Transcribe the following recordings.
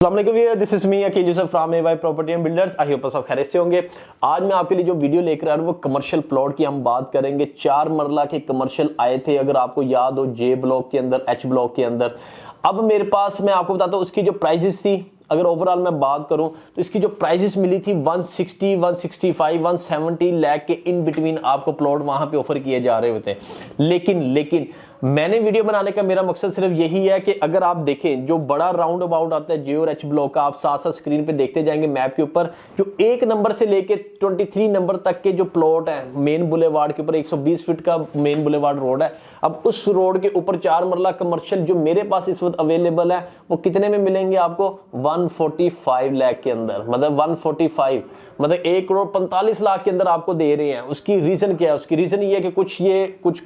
This is me Akeel Yusuf from AY property and builders. I hope सब खैरियत से होंगे। आज मैं आपके लिए जो वीडियो लेकर आ रहा हूँ वो कमर्शियल प्लॉट की हम बात करेंगे। 4 मरला के कमर्शियल आए थे, अगर आपको याद हो, जे ब्लॉक के अंदर, एच ब्लॉक के अंदर। अब मेरे पास, मैं आपको बताता हूँ उसकी जो प्राइसेस थी, अगर ओवरऑल मैं बात करूं तो इसकी जो प्राइसेस मिली थी 160, 165, 170 लाख के इन बिटवीन आपको प्लॉट वहां पे ऑफर किए जा रहे होते हैं। लेकिन मैंने वीडियो बनाने का मेरा मकसद सिर्फ यही है कि अगर आप देखें जो बड़ा राउंड अबाउट आता है जे और एच ब्लॉक का, आप साथ साथ स्क्रीन पे देखते जाएंगे मैप के ऊपर, जो 1 नंबर से लेके 23 नंबर तक के जो प्लॉट है मेन बुलेवार्ड के ऊपर, 120 फीट का मेन बुलेवार्ड रोड है। अब उस रोड के ऊपर 4 मरला कमर्शियल जो मेरे पास इस वक्त अवेलेबल है वो कितने में मिलेंगे आपको? 145 लाख के अंदर, मतलब 145 मतलब 1,45,00,000 के अंदर आपको दे रहे हैं। उसकी रीजन क्या है? उसकी रीजन ये है कि कुछ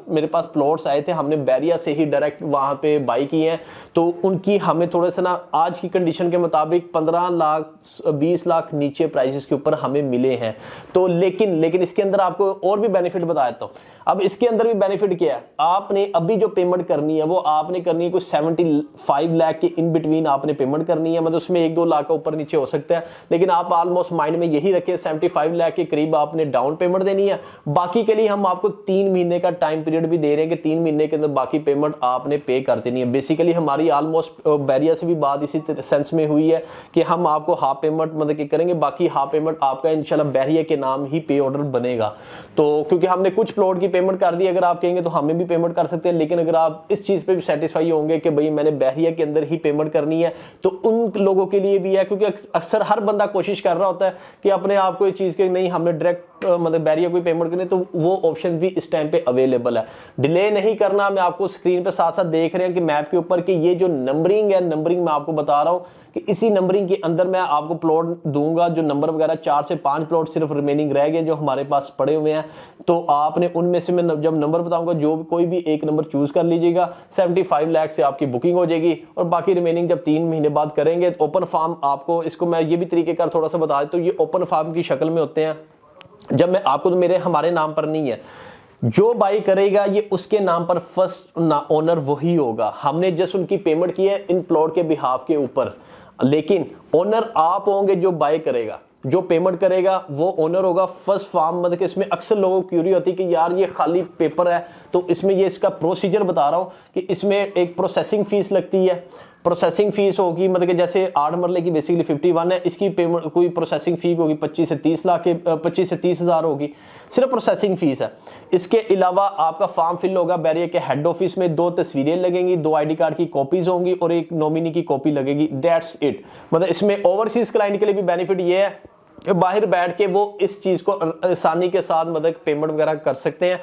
मेरे पास प्लॉट्स आए थे, हमने बैरिया से ही डायरेक्ट वहां पे बाई किए हैं, तो उनकी हमें थोड़े से ना आज की कंडीशन के मुताबिक 15 लाख 20 लाख नीचे प्राइसेस के ऊपर हमें मिले हैं। तो लेकिन इसके अंदर आपको और भी बेनिफिट बता देता हूं। अब इसके अंदर भी बेनिफिट क्या है, आपने अभी जो पेमेंट करनी है वो आपने करनी है कुछ 75 लाख के इन बिटवीन आपने पेमेंट करनी है। मतलब उसमें 1-2 लाख का ऊपर नीचे हो सकता है, लेकिन आप ऑलमोस्ट माइंड में यही रखें 75 लाख के करीब आपने डाउन पेमेंट देनी है। बाकी के लिए हम आपको 3 महीने का टाइम पीरियड भी दे रहे हैं कि 3 महीने के अंदर बाकी पेमेंट आपने पे कर देनी है। बेसिकली हमारी ऑलमोस्ट बैरिया से भी बात इसी सेंस में हुई है कि हम आपको हाफ पेमेंट मतलब कि करेंगे, बाकी हाफ पेमेंट आपका इंशाल्लाह बैरिया के नाम ही पे ऑर्डर बनेगा। तो क्योंकि हमने कुछ प्लॉट की पेमेंट कर दी, अगर आप कहेंगे तो हमें भी पेमेंट कर सकते हैं, लेकिन अगर आप इस चीज पे भी सेटिस्फाई होंगे कि भाई मैंने बैरिया के अंदर ही पेमेंट करनी है, तो उन लोगों के लिए भी है। क्योंकि अक्सर हर बंदा कोशिश कर रहा होता है कि अपने आप को ये चीज के नहीं हमने डायरेक्ट मतलब बैरिया कोई पेमेंट करनी, तो वो ऑप्शन भी इस टाइम पे अवेलेबल है। डिले नहीं करना, मैं आपको स्क्रीन पे साथ साथ देख रहे हैं कि मैप के ऊपर कि ये जो नंबरिंग है, नंबरिंग मैं आपको बता रहा हूं कि इसी नंबरिंग के अंदर मैं आपको प्लॉट दूंगा। जो नंबर वगैरह 4 से 5 प्लॉट सिर्फ रिमेनिंग रह गए जो हमारे पास पड़े हुए हैं, तो आपने उनमें से मैं जब नंबर बताऊंगा जो कोई भी एक नंबर चूज कर लीजिएगा। 75 लाख से आपकी बुकिंग हो जाएगी और बाकी रिमेनिंग जब 3 महीने बाद करेंगे। ओपन फार्म आपको, इसको मैं ये भी तरीके का थोड़ा सा बता देता हूं, ये ओपन फार्म की शक्ल में होते हैं। जब मैं आपको, तो मेरे हमारे नाम पर नहीं है, जो बाई करेगा ये उसके नाम पर फर्स्ट ओनर वही होगा। हमने जस्ट उनकी पेमेंट की है इन प्लॉट के बिहाफ के ऊपर, लेकिन ओनर आप होंगे जो बाई करेगा, जो पेमेंट करेगा वो ओनर होगा फर्स्ट फार्म। मतलब कि इसमें अक्सर लोगों को क्यूरी होती है कि यार ये खाली पेपर है, तो इसमें ये इसका प्रोसीजर बता रहा हूं कि इसमें एक प्रोसेसिंग फीस लगती है। प्रोसेसिंग फीस होगी, मतलब कि जैसे 8 मरले की बेसिकली 51 है, इसकी पेमेंट कोई प्रोसेसिंग फी होगी 25 से 30 लाख के 25 से 30 हज़ार होगी, सिर्फ प्रोसेसिंग फीस है। इसके अलावा आपका फॉर्म फिल होगा बैरिया के हेड ऑफिस में, 2 तस्वीरें लगेंगी, 2 आईडी कार्ड की कॉपीज होंगी और एक नॉमिनी की कॉपी लगेगी। That's it. मतलब इसमें ओवरसीज क्लाइंट के लिए भी बेनिफिट ये है, बाहर बैठ के वो इस चीज को आसानी के साथ मतलब पेमेंट वगैरह कर सकते हैं।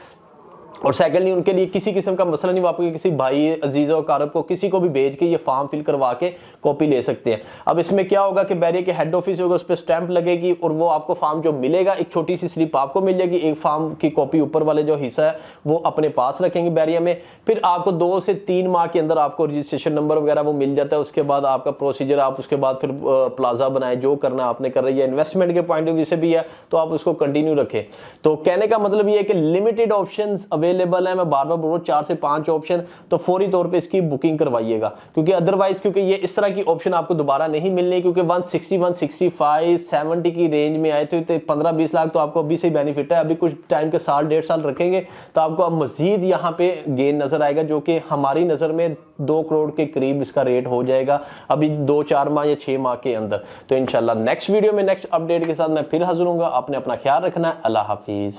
और सेकेंडली उनके लिए किसी किस्म का मसला नहीं, आपको किसी भाई अजीज और कारब को किसी को भी भेज के ये फॉर्म फिल करवा के कॉपी ले सकते हैं। अब इसमें क्या होगा कि बैरिया के हेड ऑफिस होगा, उस पर स्टैंप लगेगी और वो आपको फॉर्म जो मिलेगा, एक छोटी सी स्लिप आपको मिल जाएगी, एक फॉर्म की कॉपी ऊपर वाले जो हिस्सा है वो अपने पास रखेंगे बैरिया में। फिर आपको 2 से 3 माह के अंदर आपको रजिस्ट्रेशन नंबर वगैरह वो मिल जाता है। उसके बाद आपका प्रोसीजर, आप उसके बाद फिर प्लाजा बनाए, जो करना आपने कर रही है, इन्वेस्टमेंट के पॉइंट ऑफ व्यू से भी है तो आप उसको कंटिन्यू रखें। तो कहने का मतलब ये है कि लिमिटेड ऑप्शन अवेलेबल है। मैं बार बार बोल रहा हूं 4 से 5 ऑप्शन, तो फौरी तौर पे इसकी बुकिंग करवाइएगा, क्योंकि अदरवाइज क्योंकि ये इस तरह की ऑप्शन आपको दोबारा नहीं मिलनी, क्योंकि 160, 165, 70 की रेंज में आए तो 15-20 लाख तो आपको अभी से बेनिफिट है। अभी कुछ टाइम के साल 1.5 साल रखेंगे तो आपको अब मजीद यहाँ पे गेन नजर आएगा, जो कि हमारी नजर में 2 करोड़ के करीब इसका रेट हो जाएगा अभी 2-4 माह या 6 माह के अंदर। तो इंशाल्लाह नेक्स्ट वीडियो में नेक्स्ट अपडेट के साथ मैं फिर हाजिर हूंगा। आपने अपना ख्याल रखना है। अल्लाह हाफिज।